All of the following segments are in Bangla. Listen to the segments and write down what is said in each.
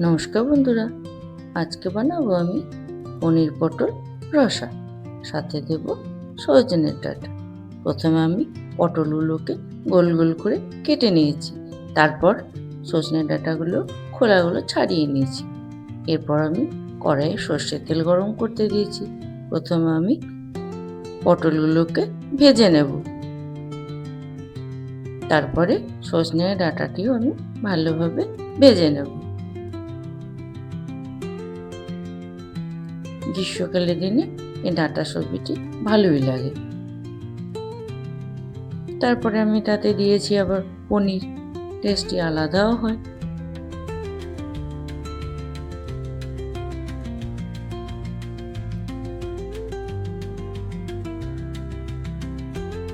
নমস্কার বন্ধুরা, আজকে বানাবো আমি পনির পটল রসা, সাথে দেব সজনের ডাঁটা। প্রথমে আমি পটলগুলোকে গোল গোল করে কেটে নিয়েছি, তারপর সজনের ডাঁটাগুলো খোলাগুলো ছাড়িয়ে নিয়েছি। এরপর আমি কড়াইয়ে সর্ষের তেল গরম করতে দিয়েছি। প্রথমে আমি পটলগুলোকে ভেজে নেব, তারপরে সজনের ডাঁটাটিও আমি ভালোভাবে ভেজে নেব। গ্রীষ্মকালের দিনে এই ডাঁটা সবজিটি ভালোই লাগে। তারপরে আমি তাতে দিয়েছি আবার পনির, টেস্টি আলাদাও হয়।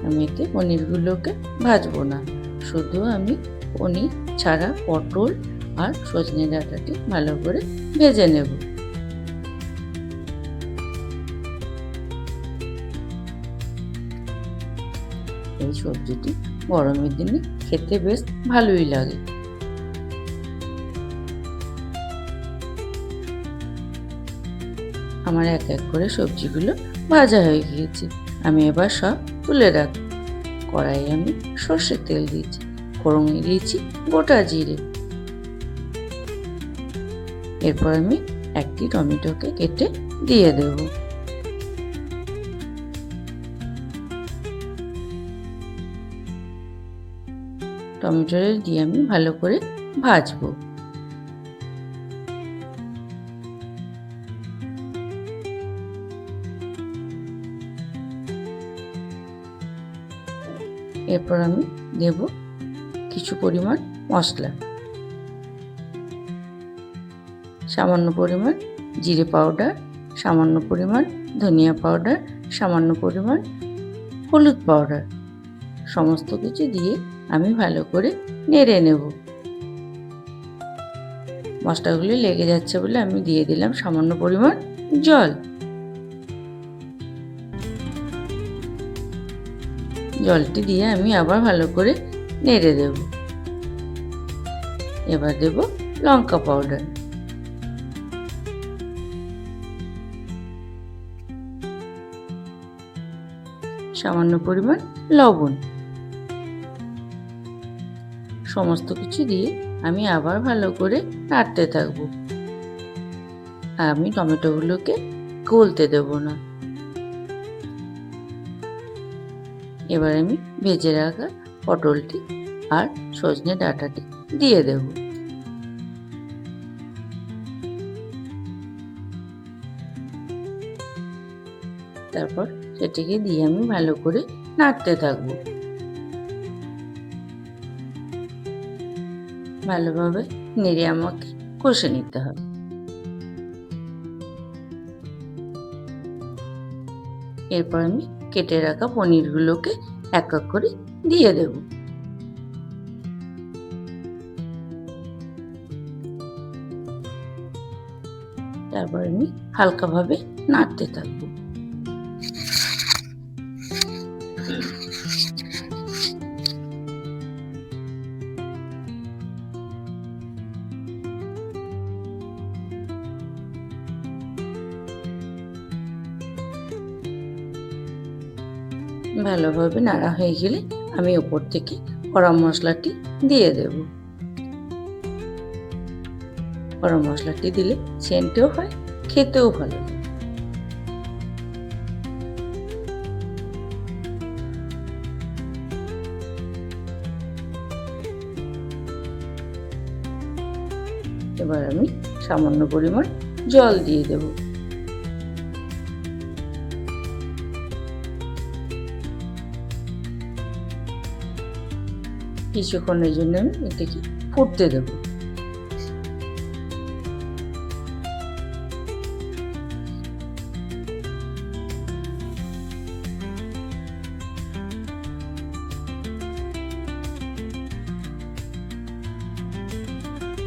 আমি এতে পনিরগুলোকে ভাজবো না, শুধু আমি পনির ছাড়া পটল আর সজনে ডাঁটাটি ভালো করে ভেজে নেব। এই সবজিটি গরমের দিনে খেতে বেশ ভালোই লাগে। আমার এক এক করে সবজিগুলো ভাজা হয়ে গিয়েছে, আমি এবার সব তুলে রাখব। কড়াইয়ে আমি সর্ষের তেল দিয়েছি, ফোড়নে দিয়েছি গোটা জিরে। এরপর আমি একটি টমেটোকে কেটে দিয়ে দেব। টমেটো দিয়ে আমি ভালো করে ভাজবো। এরপর আমি দেব কিছু পরিমাণ মশলা, সামান্য পরিমাণ জিরে পাউডার, সামান্য পরিমাণ ধনিয়া পাউডার, সামান্য পরিমাণ হলুদ পাউডার। সমস্ত কিছু দিয়ে আমি ভালো করে নেড়ে নেব। মশলাগুলি লেগে যাচ্ছে বলে আমি দিয়ে দিলাম সামান্য পরিমাণ জল। জলটি দিয়ে আমি আবার ভালো করে নেড়ে দেব। এবার দেব লঙ্কা পাউডার, সামান্য পরিমাণ লবণ। সমস্ত কিছু দিয়ে আমি আবার ভালো করে নাড়তে থাকবো। আমি টমেটোগুলোকে গলতে দেব না। এবার আমি ভেজে রাখা পটলটি আর সজনে ডাঁটাটি দিয়ে দেব। তারপর সেটিকে দিয়ে আমি ভালো করে নাড়তে থাকবো। ভালোভাবে নেড়ে আমাকে কষে নিতে হবে। এরপর আমি কেটে রাখা পনিরগুলোকে এক এক করে দিয়ে দেব। তারপর আমি হালকাভাবে নাড়তে থাকবো। ভালোভাবে নাড়া হয়ে গেলে আমি ওপর থেকে গরম মশলাটি দিয়ে দেব। গরম মশলাটি দিলে সেন্টও হয়, খেতেও ভালো লাগে। এবার আমি সামান্য পরিমাণ জল দিয়ে দেব। কিছুক্ষণের জন্য আমি এটাকে ফুটতে দেব।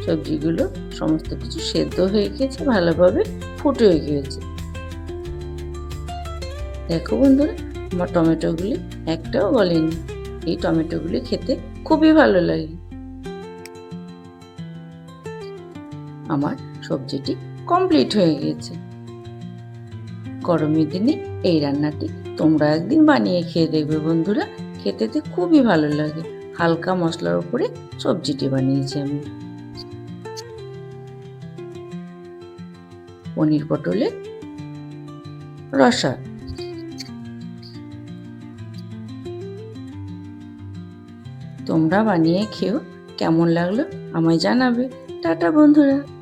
সবজিগুলো সমস্ত কিছু সেদ্ধ হয়ে গেছে, ভালোভাবে ফুটে গিয়েছে। দেখো বন্ধুরা, আমার টমেটোগুলি একটাও গলেনি। এই টমেটোগুলি খেতে খুবই ভালো লাগে। আমার সবজিটি কমপ্লিট হয়ে গেছে। গরমের দিনে এই রান্নাটি তোমরা একদিন বানিয়ে খেয়ে দেখবে বন্ধুরা, খেতে খুবই ভালো লাগে। হালকা মশলার উপরে সবজিটি বানিয়েছি আমি। পনির পটলের রসা। তোমরা বানিয়ে খেও, কেমন লাগলো আমায় জানাবে। টাটা বন্ধুরা।